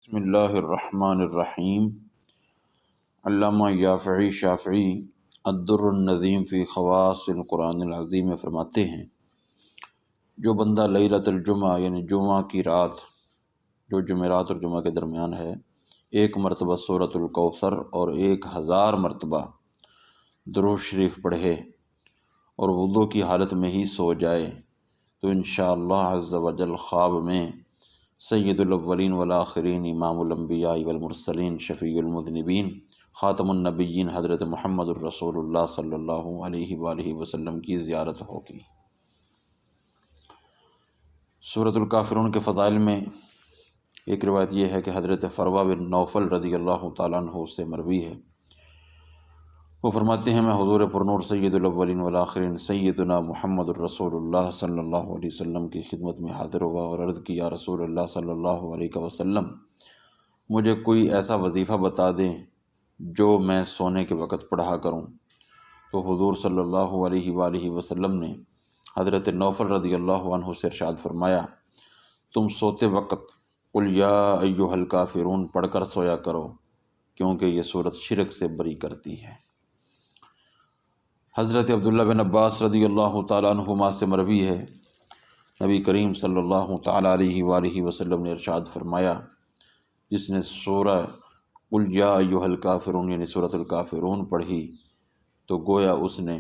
بسم اللہ الرحمن الرحیم۔ علامہ یافعی شافعی الدر النظیم فی خواص القرآن العظیم میں فرماتے ہیں، جو بندہ لیلۃ الجمعہ یعنی جمعہ کی رات جو جمعرات اور جمعہ کے درمیان ہے، ایک مرتبہ سورۃ الکوثر اور 1000 مرتبہ درود شریف پڑھے اور وضو کی حالت میں ہی سو جائے تو انشاءاللہ عز و جل خواب میں سید الاولین والآخرین، امام الانبیاء والمرسلین، شفیع المذنبین، خاتم النبیین حضرت محمد الرسول اللہ صلی اللہ علیہ وآلہ وسلم کی زیارت ہوگی۔ سورۃ الکافرون کے فضائل میں ایک روایت یہ ہے کہ حضرت فروا بن نوفل رضی اللہ تعالیٰ عنہ سے مروی ہے، وہ فرماتے ہیں، میں حضور پرنور سید الاولین والآخرین سیدنا محمد الرسول اللہ صلی اللہ علیہ وسلم کی خدمت میں حاضر ہوا اور عرض کی، یا رسول اللہ صلی اللہ علیہ وسلم، مجھے کوئی ایسا وظیفہ بتا دیں جو میں سونے کے وقت پڑھا کروں۔ تو حضور صلی اللہ علیہ وآلہ وسلم نے حضرت نوفل رضی اللہ عنہ سے ارشاد فرمایا، تم سوتے وقت قل یا ایھا الکافرون پڑھ کر سویا کرو، کیونکہ یہ صورت شرک سے بری کرتی ہے۔ حضرت عبداللہ بن عباس رضی اللہ تعالیٰ عنہما سے مروی ہے، نبی کریم صلی اللہ تعالیٰ علیہ وآلہ وسلم نے ارشاد فرمایا، جس نے سورہ قل یا ایھا الکافرون یعنی سورۃ الکافرون پڑھی تو گویا اس نے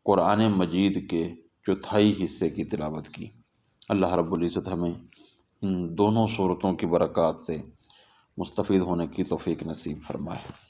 قرآن مجید کے چوتھائی حصے کی تلاوت کی۔ اللہ رب العزت ہمیں ان دونوں سورتوں کی برکات سے مستفید ہونے کی توفیق نصیب فرمائے۔